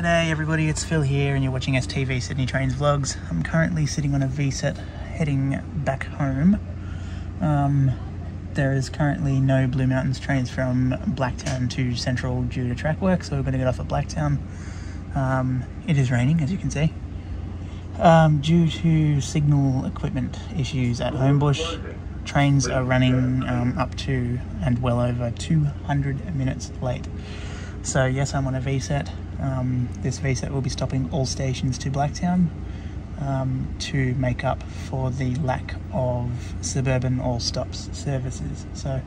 G'day everybody, it's Phil here and you're watching STV Sydney Trains Vlogs. I'm currently sitting on a VSET heading back home. There is currently no Blue Mountains trains from Blacktown to Central due to track work, so we're going to get off at Blacktown. It is raining, as you can see. Due to signal equipment issues at Homebush, trains are running up to and well over 200 minutes late. So yes, I'm on a VSET. This VSET will be stopping all stations to Blacktown to make up for the lack of suburban all stops services. So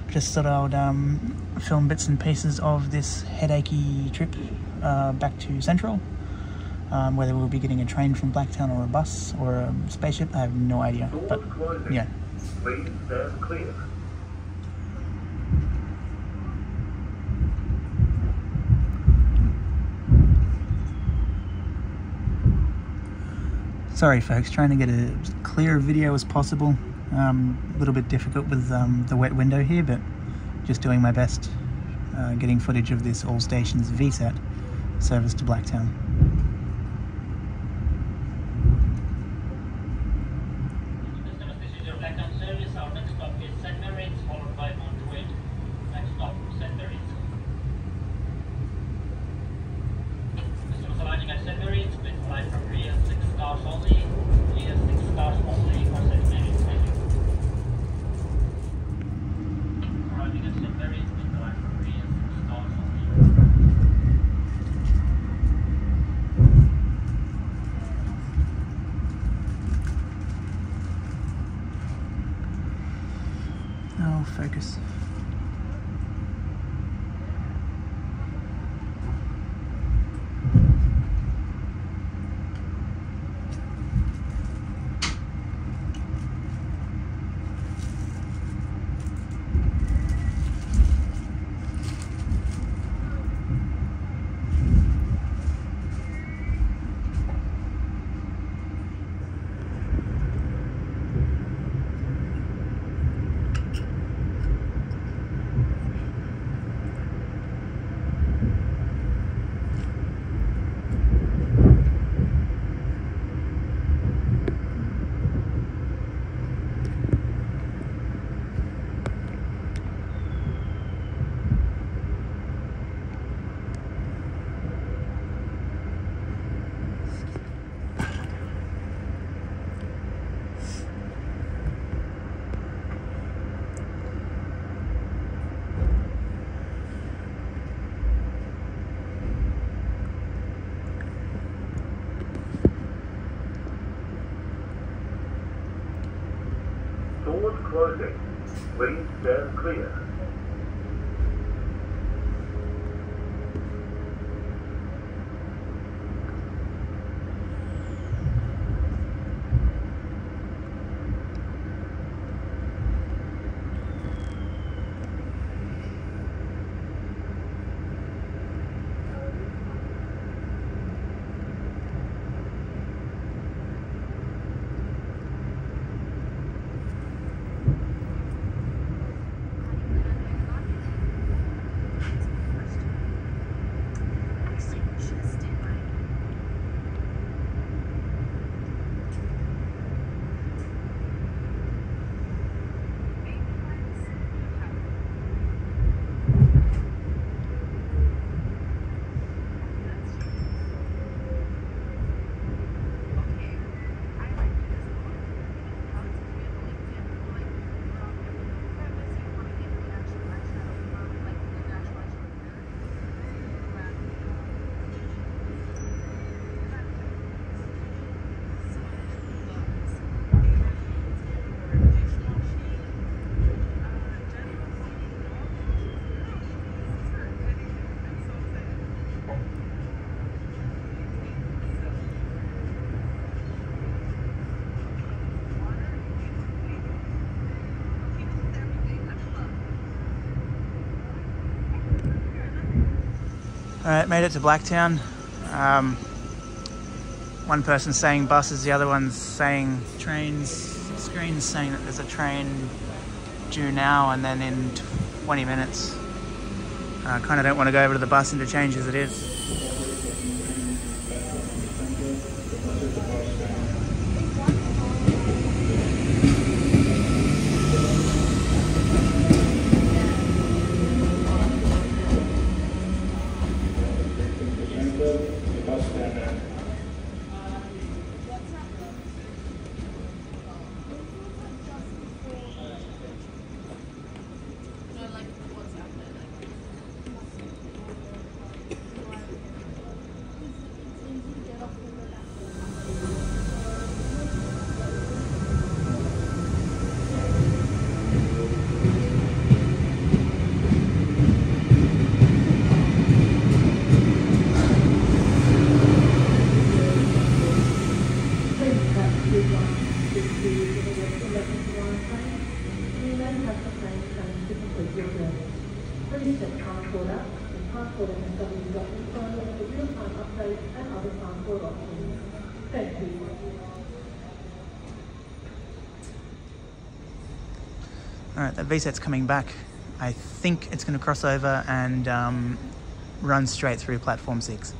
just thought I would film bits and pieces of this headachy trip back to Central. Whether we'll be getting a train from Blacktown or a bus or a spaceship, I have no idea, but yeah. Please stand clear. Sorry folks, trying to get a clear video as possible. A little bit difficult with the wet window here, but just doing my best getting footage of this all stations VSET service to Blacktown. This is your Blacktown service. Our next stop is St. Mary's, followed by Montreal. Next stop, St. Mary's. Customers arriving at St. Mary's, please fly from rear 6 cars only. Rear 6 cars only for St. Mary's. Thank you. Arriving at St. Mary's, please fly from rear 6 cars only. Oh, focus. Doors closing. Please stand clear. Alright, made it to Blacktown. One person's saying buses, the other one's saying trains. The screen's saying that there's a train due now and then in 20 minutes. I kind of don't want to go over to the bus interchange as it is. Please check transport app and passport MSW.info for real-time updates and other transport options. Thank you. Alright, that VSAT's coming back. I think it's going to cross over and run straight through platform 6.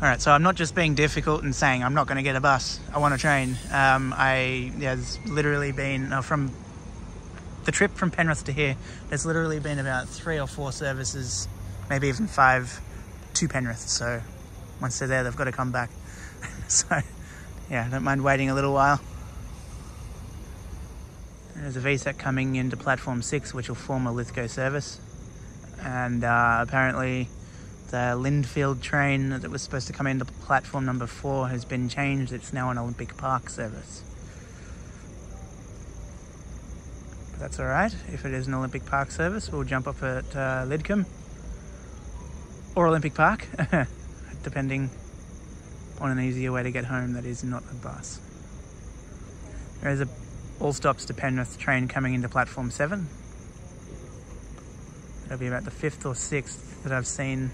Alright, so I'm not just being difficult and saying I'm not going to get a bus, I want a train. There's literally been, from the trip from Penrith to here, there's literally been about 3 or 4 services, maybe even 5, to Penrith. So once they're there, they've got to come back. So yeah, I don't mind waiting a little while. There's a VSAT coming into platform 6, which will form a Lithgow service. And apparently the Lindfield train that was supposed to come into platform number 4 has been changed. It's now an Olympic Park service. But that's alright. If it is an Olympic Park service, we'll jump up at Lidcombe or Olympic Park, depending on an easier way to get home that is not a bus. There is a all stops to Penrith train coming into platform 7. It'll be about the 5th or 6th that I've seen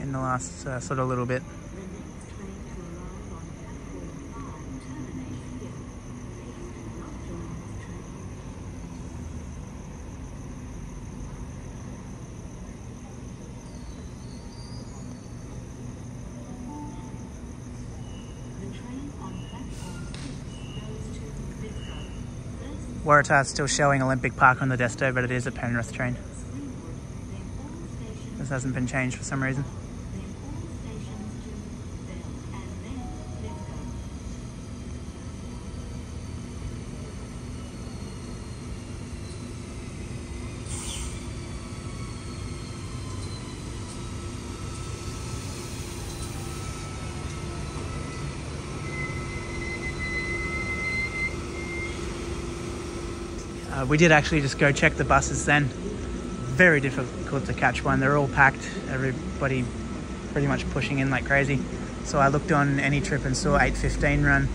in the last sort of little bit. Waratah's still showing Olympic Park on the desto, but it is a Penrith train. This hasn't been changed for some reason. We did actually just go check the buses then. Very difficult to catch one. They're all packed. Everybody pretty much pushing in like crazy. So I looked on AnyTrip and saw 8:15 run.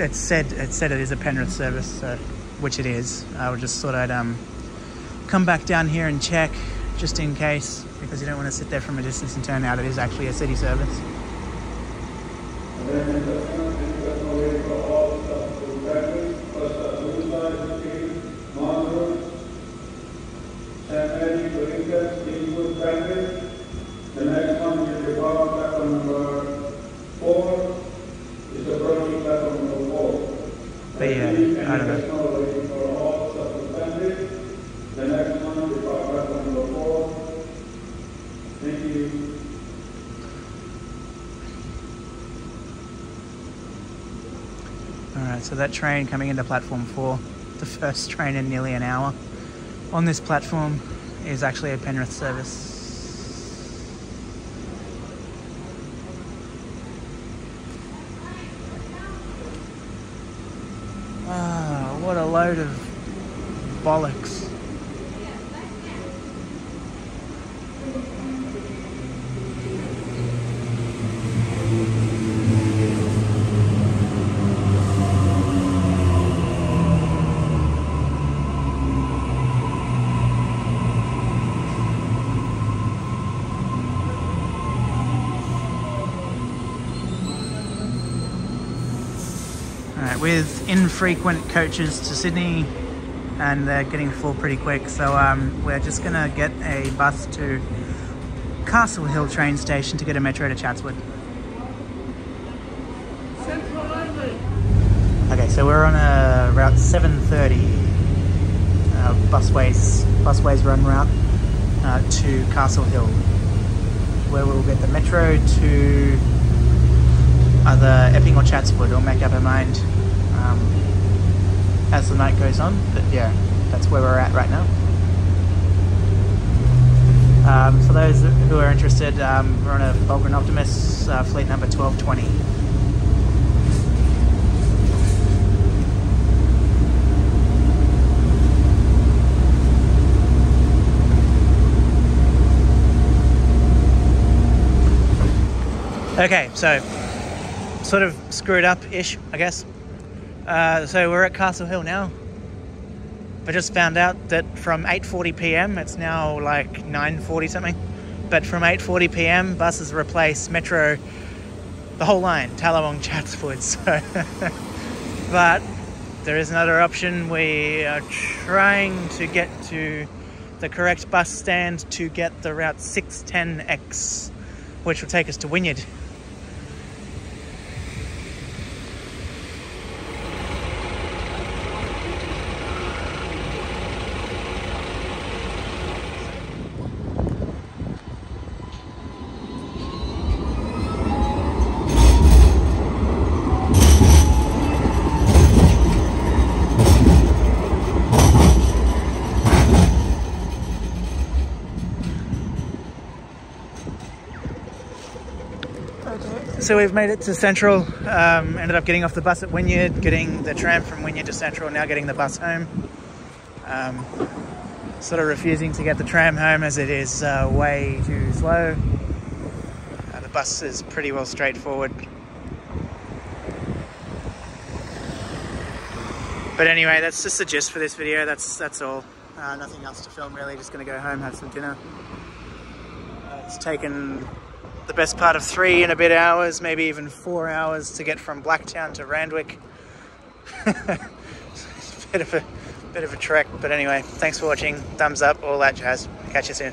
It said it is a Penrith service, so, which it is. I just thought I'd come back down here and check just in case, because you don't want to sit there from a distance and turn out it is actually a city service. The next one is the platform number 4. Is approaching platform number 4. But yeah, I don't know. The next one is platform number 4. Thank you. Alright, so that train coming into platform 4, the first train in nearly an hour. On this platform is actually a Penrith service. Ah, what a load of bollocks. Alright, with infrequent coaches to Sydney, and they're getting full pretty quick, so we're just gonna get a bus to Castle Hill train station to get a metro to Chatswood. Okay, so we're on a route 7:30 busways run route to Castle Hill, where we'll get the metro to either Epping or Chatswood, or make up our mind as the night goes on. But yeah, that's where we're at right now. For those who are interested, we're on a Fulcrum Optimus fleet number 1220. Okay, so sort of screwed up-ish, I guess. So we're at Castle Hill now. I just found out that from 8:40 p.m, it's now like 9:40 something, but from 8:40 p.m, buses replace Metro, the whole line, Tallawong, Chatswood. So, but there is another option. We are trying to get to the correct bus stand to get the route 610X, which will take us to Wynyard. So we've made it to Central, ended up getting off the bus at Wynyard, getting the tram from Wynyard to Central, now getting the bus home. Sort of refusing to get the tram home as it is way too slow. The bus is pretty well straightforward. But anyway, that's just the gist for this video, that's all. Nothing else to film really, just going to go home, have some dinner. It's taken the best part of 3 and a bit hours, maybe even 4 hours to get from Blacktown to Randwick. It's a bit of a trek, but anyway, thanks for watching, thumbs up, all that jazz. Catch you soon.